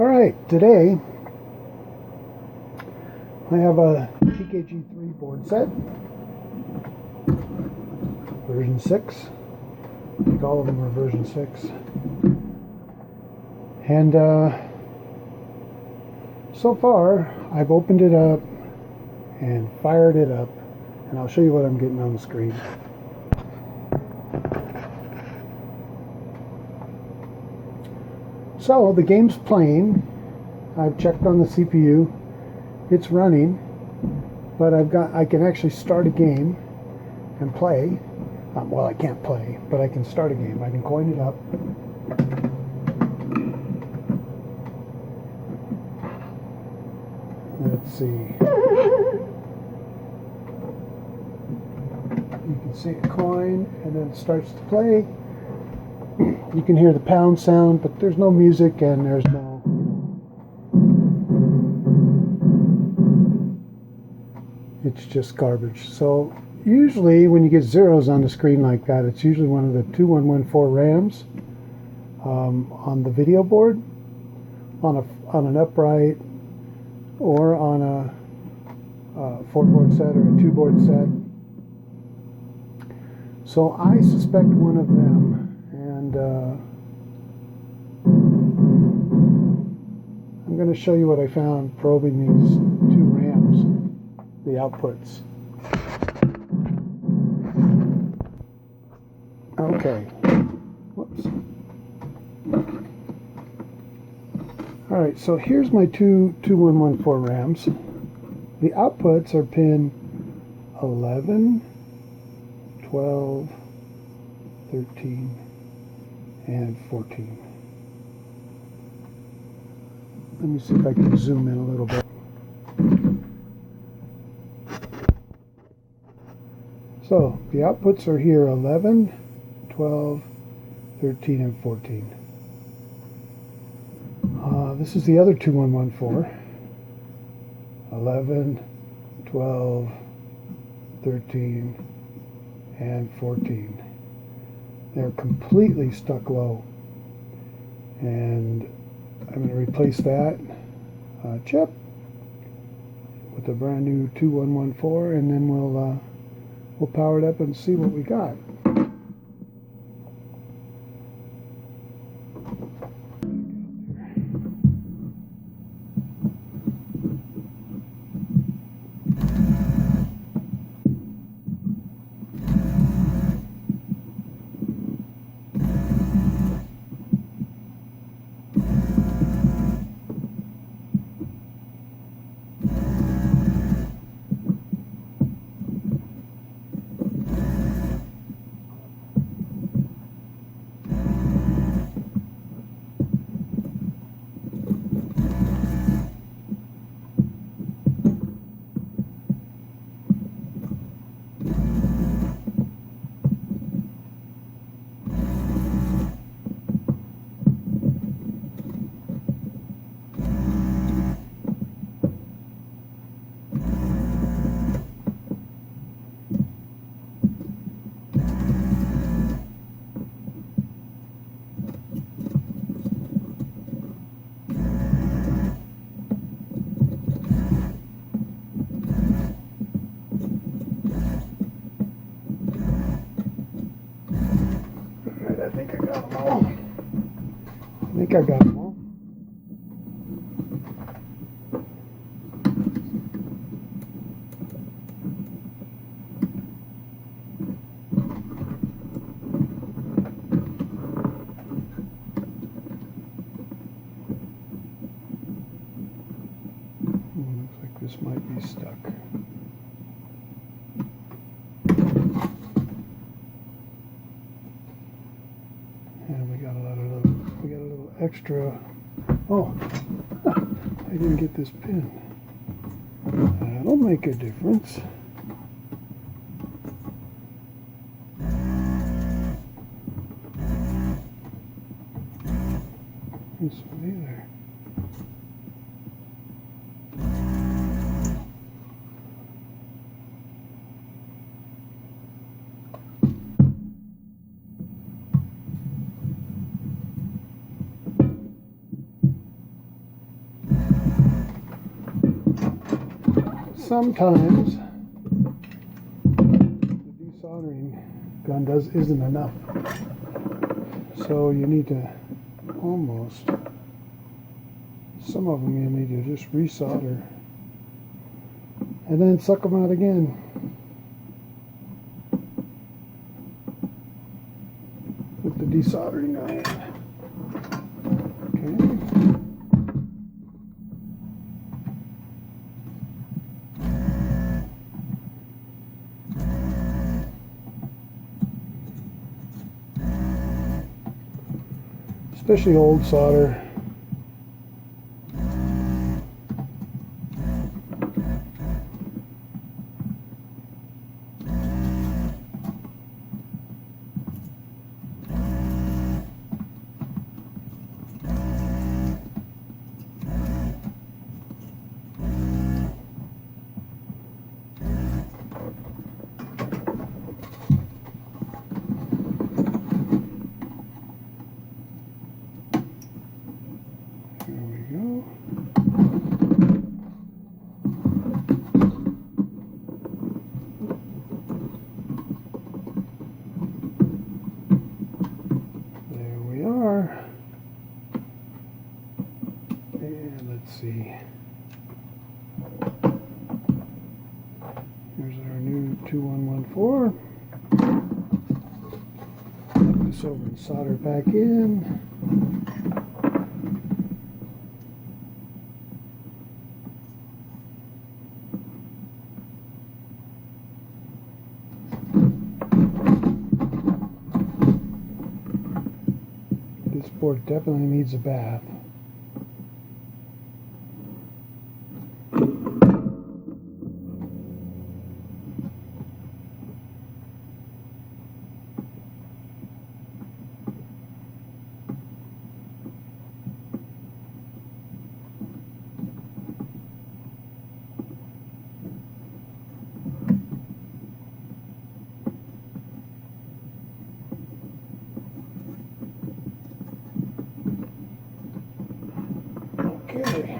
Alright, today I have a TKG3 board set, version 6. I think all of them are version 6. And so far I've opened it up and fired it up, and I'll show you what I'm getting on the screen. So the game's playing. I've checked on the CPU. It's running, but I can actually start a game and play. Well, I can't play, but I can start a game. I can coin it up. Let's see. You can see a coin, and then it starts to play. You can hear the pound sound, but there's no music and there's no, it's just garbage. So usually when you get zeros on the screen like that, it's usually one of the 2114 RAMs on the video board, on an upright, or on a 4-board set or a 2-board set. So I suspect one of them. And I'm going to show you what I found probing these two RAMs, the outputs. Okay. Whoops. Alright, so here's my two 2114 RAMs. The outputs are pin 11, 12, 13, and 14. Let me see if I can zoom in a little bit. So the outputs are here: 11, 12, 13, and 14. This is the other 2114. 11, 12, 13, and 14. They're completely stuck low, and I'm going to replace that chip with a brand new 2114, and then we'll power it up and see what we got. I think I got them all. Looks like this might be stuck. And we got a little extra. Oh, I didn't get this pin. That'll make a difference. This one either. sometimes the desoldering gun isn't enough. So you need to almost, some of them you need to just resolder and then suck them out again. With the desoldering iron. Okay. Especially old solder. See. Here's our new 2114. Put this over and solder back in. This board definitely needs a bath. Okay.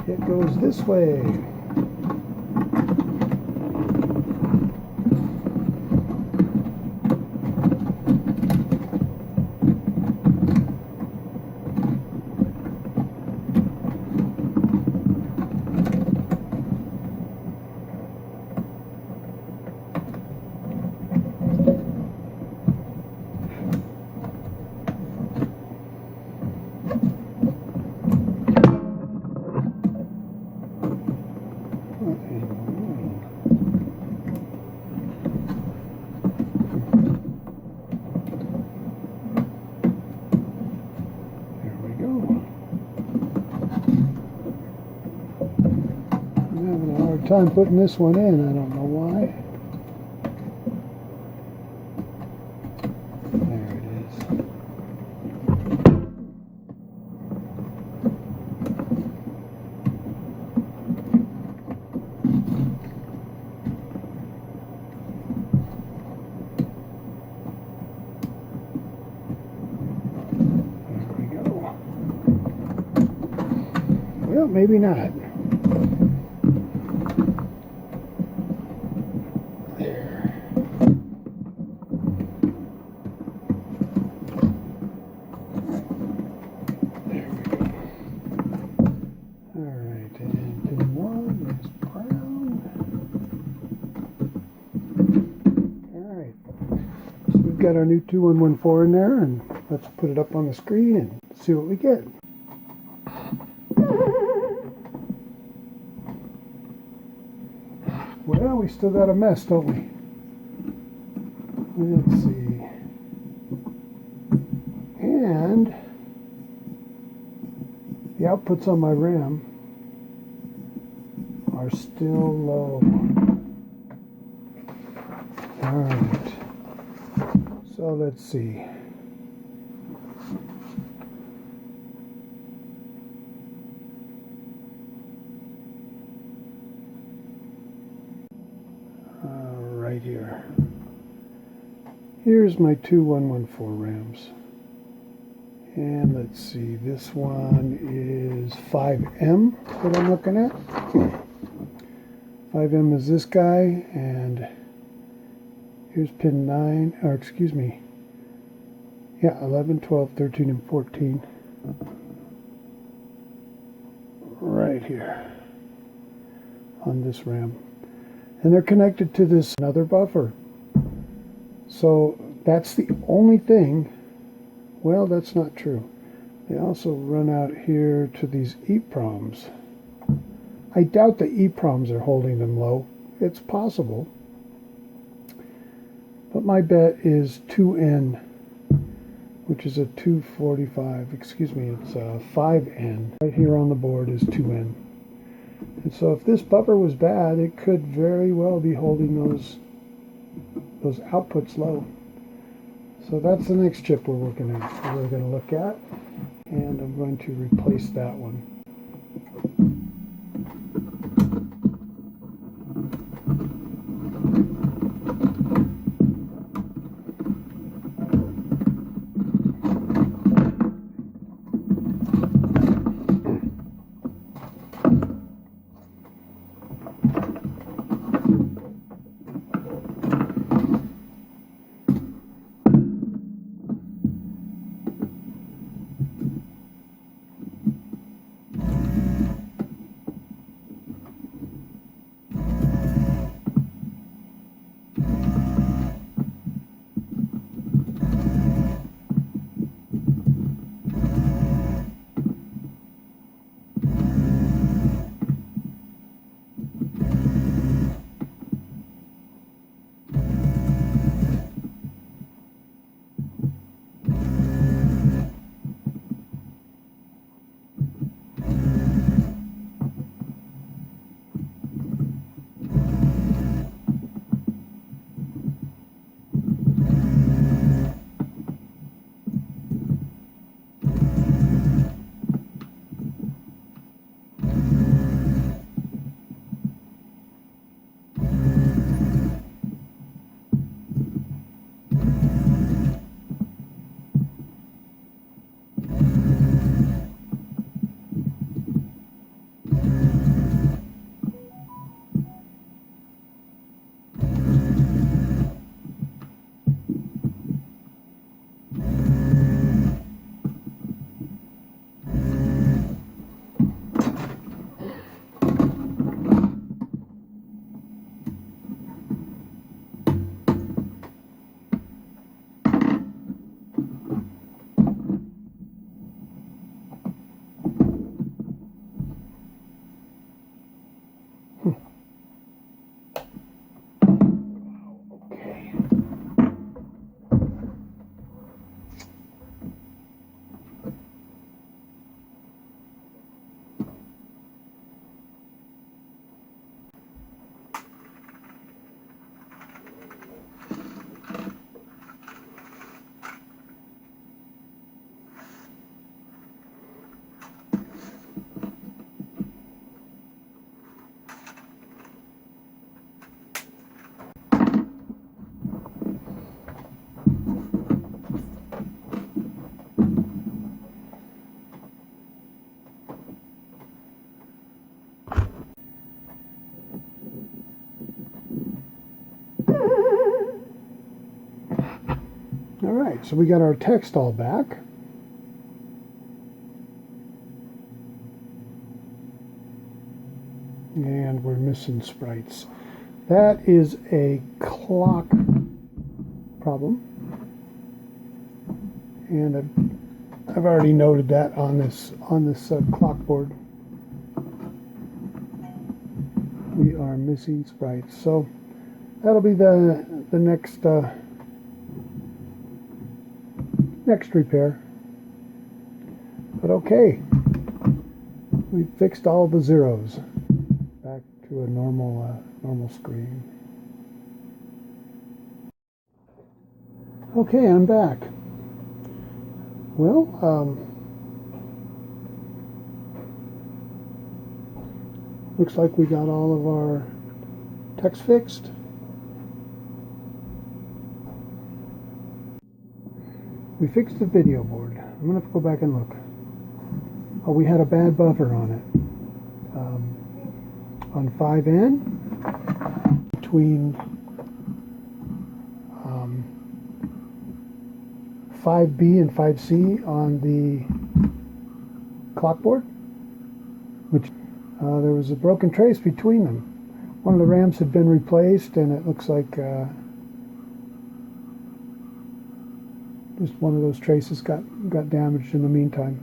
It goes this way. Time putting this one in, I don't know why. There it is. There we go. Well, maybe not. Got our new 2114 in there, and let's put it up on the screen and see what we get. Well, we still got a mess, don't we? Let's see. And the outputs on my RAM are still low. Alright. So let's see. here. Here's my two 114 RAMs. And let's see, this one is 5M that I'm looking at. 5M is this guy, and here's pin 9, or excuse me, yeah, 11, 12, 13, and 14. Right here on this RAM. And they're connected to this another buffer. So that's the only thing. Well, that's not true. They also run out here to these EEPROMs. I doubt the EEPROMs are holding them low. It's possible. But my bet is 2N, which is a 245. Excuse me, it's a 5N. Right here on the board is 2N. And so if this buffer was bad, it could very well be holding those outputs low. So that's the next chip we're going to look at, and I'm going to replace that one. All right, so we got our text all back. And we're missing sprites. That is a clock problem. And I've already noted that on this clock board. We are missing sprites. So that'll be the next next repair. But okay, we fixed all the zeros. Back to a normal screen. Okay, I'm back. Well, looks like we got all of our text fixed. We fixed the video board. I'm going to have to go back and look. Oh, we had a bad buffer on it. On 5N, between 5B and 5C on the clock board, which there was a broken trace between them. One of the rams had been replaced, and it looks like just one of those traces got damaged in the meantime.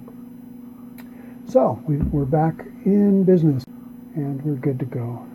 So we're back in business, and we're good to go.